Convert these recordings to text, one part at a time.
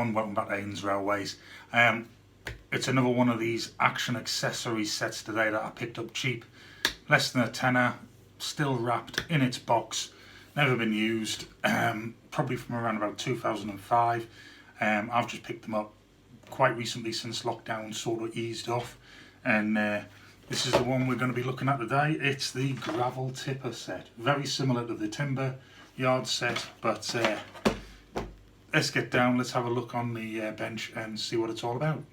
everyone, welcome back to Aidans Railways. It's another one of these Action accessory sets today that I picked up cheap. Less than a tenner, still wrapped in its box, never been used, probably from around about 2005. I've just picked them up quite recently since lockdown sort of eased off, and this is the one we're going to be looking at today. It's the gravel tipper set, very similar to the timber yard set, but let's get down, let's have a look on the bench and see what it's all about.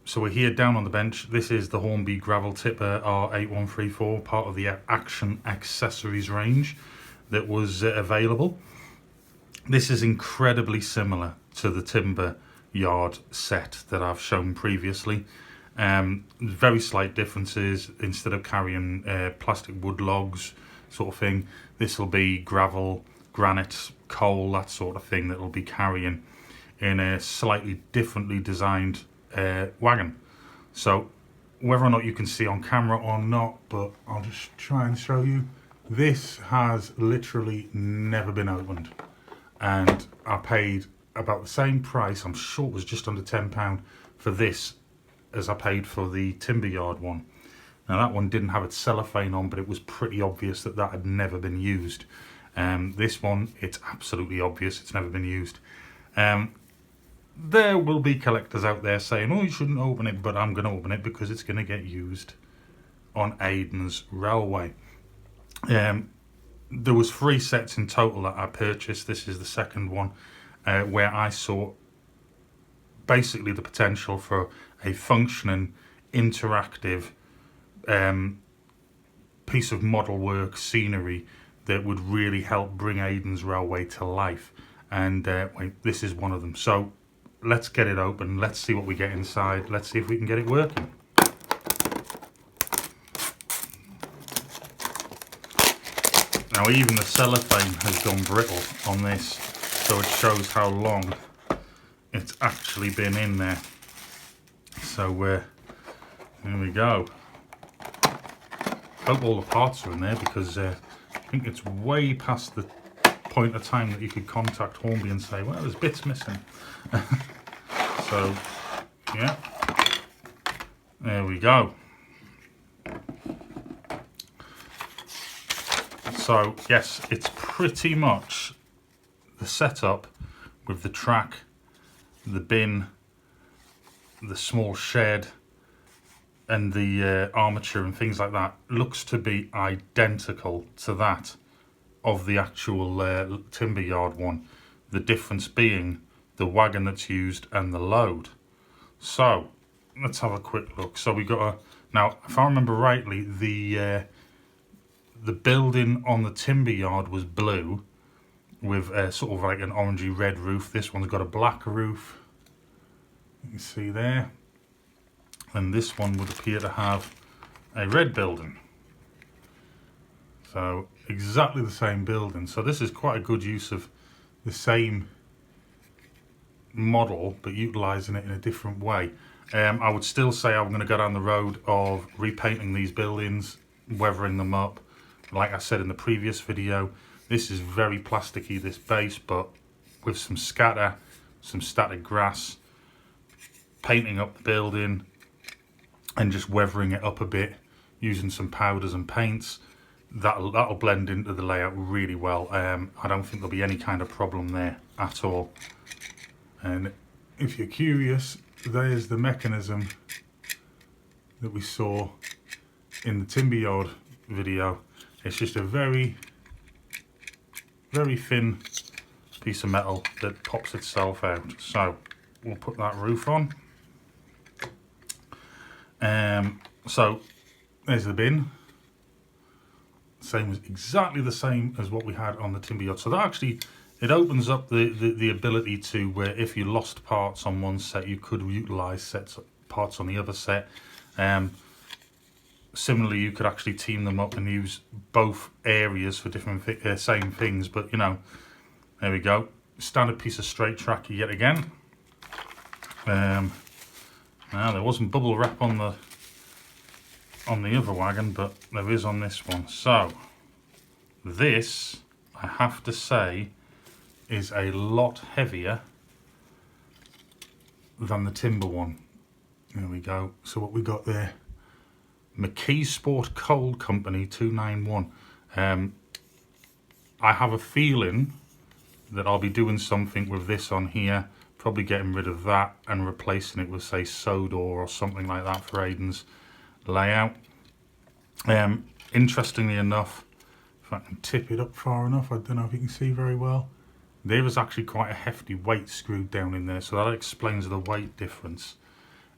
So we're here down on the bench. This is the Hornby gravel tipper R8134, part of the Action accessories range that was available. This is incredibly similar to the timber yard set that I've shown previously. Very slight differences. Instead of carrying plastic wood logs sort of thing, this will be gravel, granite, coal, that sort of thing that will be carrying in a slightly differently designed wagon. So whether or not you can see on camera or not, but I'll just try and show you, this has literally never been opened, and I paid about the same price, I'm sure it was just under £10 for this as I paid for the timber yard one. Now that one didn't have its cellophane on, but it was pretty obvious that that had never been used. This one, it's absolutely obvious it's never been used. There will be collectors out there saying, oh, you shouldn't open it, but I'm going to open it because it's going to get used on Aidans Railway. There was 3 sets in total that I purchased. This is the second one, where I saw basically the potential for a functioning, interactive piece of model work scenery that would really help bring Aidans Railway to life, and this is one of them. So let's get it open, let's see what we get inside, let's see if we can get it working. Now even the cellophane has gone brittle on this, so it shows how long it's actually been in there. So here we go. Hope all the parts are in there, because I think it's way past the point of time that you could contact Hornby and say, well, there's bits missing. So yeah, there we go. So yes, it's pretty much the setup with the track, the bin, the small shed, and the armature and things like that looks to be identical to that of the actual timber yard one. The difference being the wagon that's used and the load. So let's have a quick look. So we got now, if I remember rightly, the building on the timber yard was blue with sort of like an orangey red roof. This one's got a black roof, you can see there, and this one would appear to have a red building. So exactly the same building. So this is quite a good use of the same model but utilising it in a different way. I would still say I'm going to go down the road of repainting these buildings, weathering them up. Like I said in the previous video, this is very plasticky, this base, but with some scatter, some static grass, painting up the building and just weathering it up a bit using some powders and paints, that'll blend into the layout really well. I don't think there'll be any kind of problem there at all. And if you're curious, there's the mechanism that we saw in the timber yard video. It's just a very, very thin piece of metal that pops itself out. So we'll put that roof on. So there's the bin. Exactly the same as what we had on the timber yard. So that actually, it opens up the ability to where if you lost parts on one set, you could utilise parts on the other set. Similarly, you could actually team them up and use both areas for different same things. But you know, there we go. Standard piece of straight track yet again. Now there wasn't bubble wrap on the other wagon, but there is on this one. So this, I have to say, is a lot heavier than the timber one. There we go. So what we got there, McKee Sport Coal Company 291. I have a feeling that I'll be doing something with this on here, probably getting rid of that and replacing it with, say, Sodor or something like that for Aidan's layout. Interestingly enough, if I can tip it up far enough, I don't know if you can see very well, there is actually quite a hefty weight screwed down in there, so that explains the weight difference.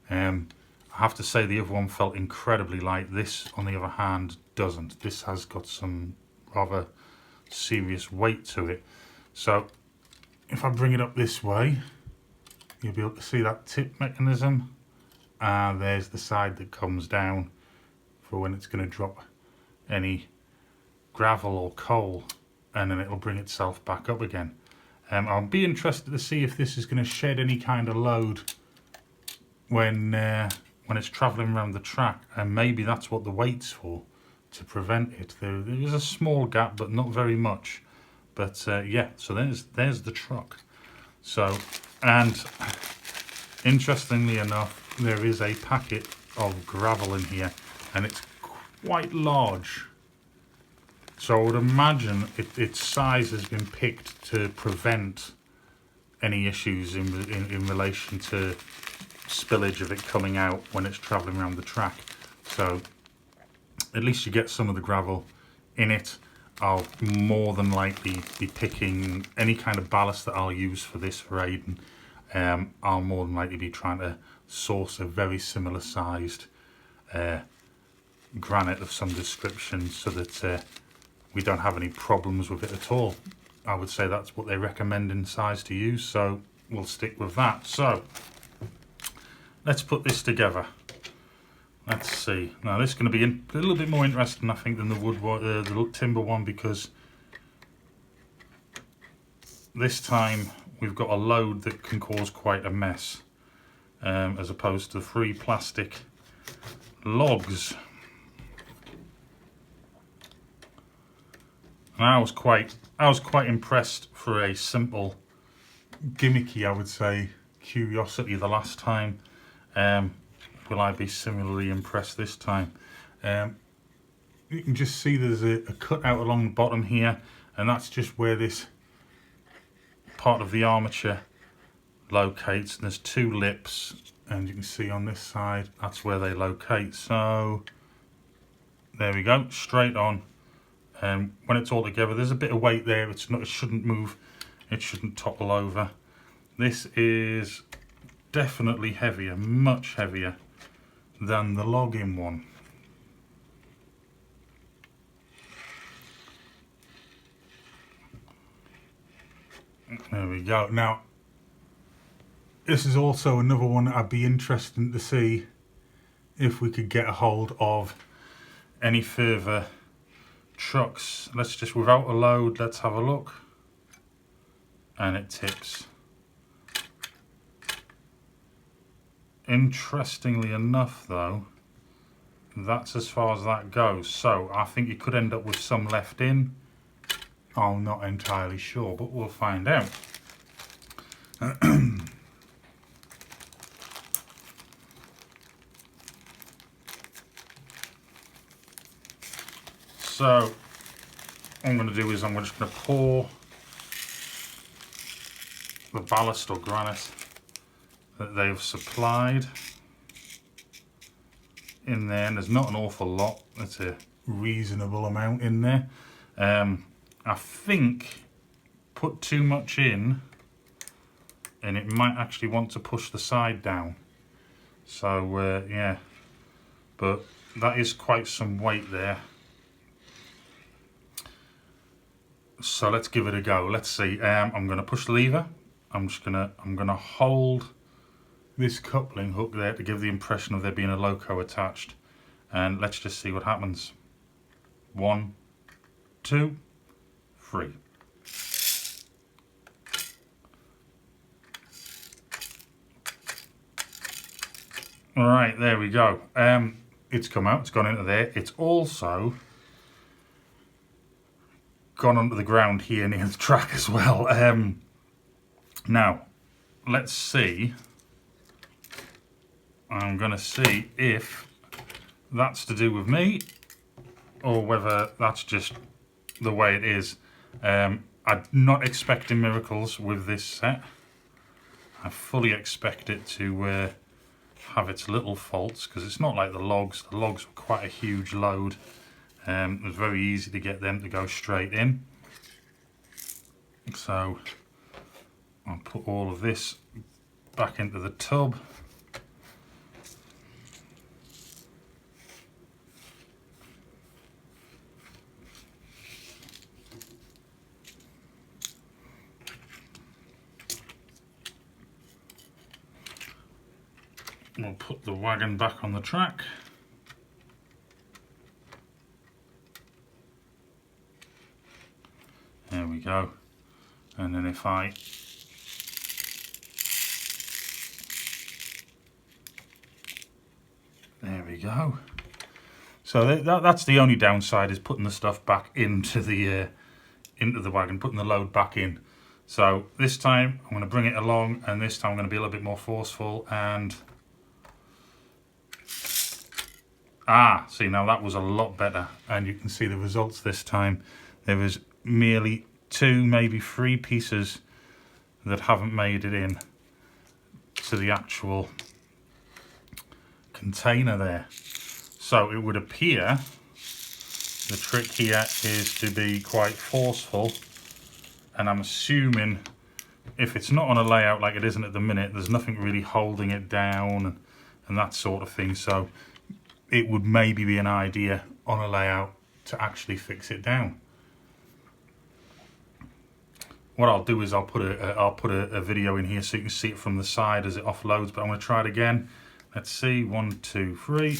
I have to say the other one felt incredibly light. This, on the other hand, doesn't. This has got some rather serious weight to it. So if I bring it up this way, you'll be able to see that tip mechanism, and there's the side that comes down for when it's going to drop any gravel or coal, and then it'll bring itself back up again. I'll be interested to see if this is going to shed any kind of load when it's travelling around the track, and maybe that's what the weight's for, to prevent it. There is a small gap, but not very much. But yeah, so there's the truck. So, and interestingly enough, there is a packet of gravel in here, and it's quite large. So I would imagine its size has been picked to prevent any issues in relation to spillage of it coming out when it's travelling around the track. So at least you get some of the gravel in it. I'll more than likely be picking any kind of ballast that I'll use for this for Aidan. I'll more than likely be trying to source a very similar sized granite of some description, so that we don't have any problems with it at all. I would say that's what they recommend in size to use, so we'll stick with that. So let's put this together. Let's see. Now this is going to be a little bit more interesting, I think, than the wood one, the timber one, because this time we've got a load that can cause quite a mess, as opposed to 3 plastic logs. And I was quite impressed for a simple, gimmicky, I would say, curiosity the last time. Will I be similarly impressed this time? You can just see there's a cut out along the bottom here, and that's just where this part of the armature locates. And there's 2 lips, and you can see on this side that's where they locate. So there we go, straight on. And when it's all together, there's a bit of weight there. It shouldn't move, it shouldn't topple over. This is definitely heavier, much heavier than the login one. There we go. Now, this is also another one that I'd be interested to see if we could get a hold of any further trucks. Let's just, without a load, let's have a look. And it tips. Interestingly enough though, that's as far as that goes. So I think you could end up with some left in. I'm not entirely sure, but we'll find out. So what I'm going to do is I'm just going to pour the ballast or granite that they've supplied in there, and there's not an awful lot. That's a reasonable amount in there. I think put too much in and it might actually want to push the side down. So yeah, but that is quite some weight there. So let's give it a go. Let's see. I'm going to push the lever. I'm going to hold this coupling hook there to give the impression of there being a loco attached, and let's just see what happens. 1, 2, 3. All right, there we go. It's come out, it's gone into there. It's also gone onto the ground here near the track as well. Now, let's see I'm going to see if that's to do with me or whether that's just the way it is. I'm not expecting miracles with this set. I fully expect it to have its little faults, because it's not like the logs. The logs were quite a huge load. It was very easy to get them to go straight in. So I'll put all of this back into the tub. We'll put the wagon back on the track. There we go. And then if I there we go. So that's the only downside, is putting the stuff back into the wagon, putting the load back in. So this time I'm going to bring it along, and this time I'm going to be a little bit more forceful. And see, now that was a lot better, and you can see the results this time. There was merely 2, maybe 3 pieces that haven't made it in to the actual container there. So it would appear the trick here is to be quite forceful, and I'm assuming if it's not on a layout like it isn't at the minute, there's nothing really holding it down and that sort of thing. So it would maybe be an idea on a layout to actually fix it down. What I'll do is I'll put a video in here so you can see it from the side as it offloads, but I'm going to try it again. Let's see, 1, 2, 3.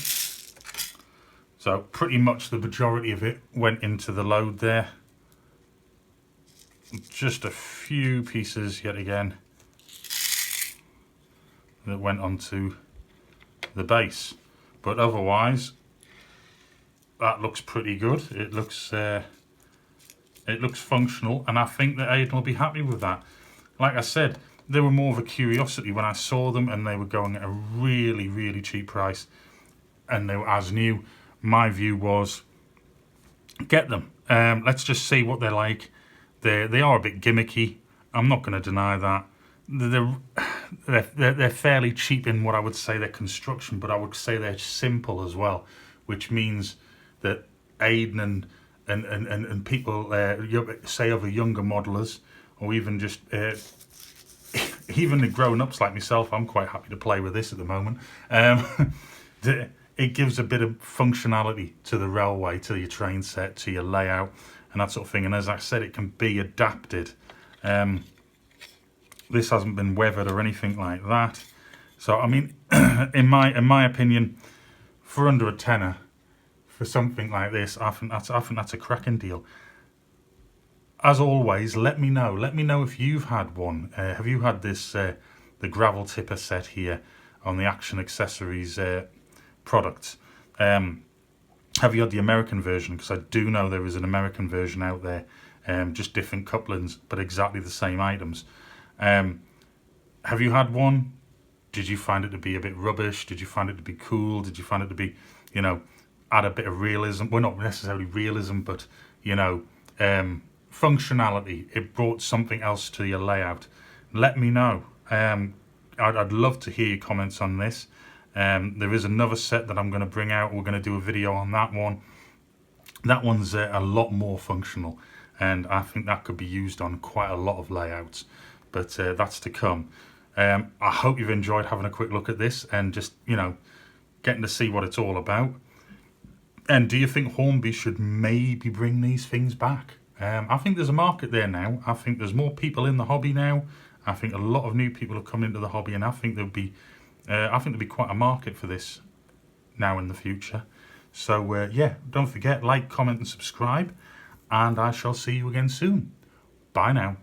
So pretty much the majority of it went into the load there. Just a few pieces yet again that went onto the base. But otherwise, that looks pretty good. It looks functional, and I think that Aidan will be happy with that. Like I said, they were more of a curiosity when I saw them, and they were going at a really, really cheap price, and they were as new. My view was, get them. Let's just see what they're like. They are a bit gimmicky. I'm not going to deny that. They're fairly cheap in what I would say their construction, but I would say they're simple as well, which means that Aidan and people, say other younger modelers, or even just even the grown-ups like myself, I'm quite happy to play with this at the moment. It gives a bit of functionality to the railway, to your train set, to your layout, and that sort of thing. And as I said, it can be adapted. This hasn't been weathered or anything like that. So I mean, in my opinion, for under a tenner, for something like this, I think that's a cracking deal. As always, let me know. Let me know if you've had one. Have you had this the gravel tipper set here on the Action Accessories products? Have you had the American version? Because I do know there is an American version out there, just different couplings, but exactly the same items. Have you had one? Did you find it to be a bit rubbish? Did you find it to be cool? Did you find it to be, you know, add a bit of realism? Well, not necessarily realism, but, you know, functionality. It brought something else to your layout. Let me know. I'd love to hear your comments on this. There is another set that I'm going to bring out. We're going to do a video on that one. That one's a lot more functional, and I think that could be used on quite a lot of layouts, but that's to come. I hope you've enjoyed having a quick look at this and just, you know, getting to see what it's all about. And do you think Hornby should maybe bring these things back? I think there's a market there now. I think there's more people in the hobby now. I think a lot of new people have come into the hobby, and I think there'll be quite a market for this now in the future. So yeah, don't forget, like, comment and subscribe, and I shall see you again soon. Bye now.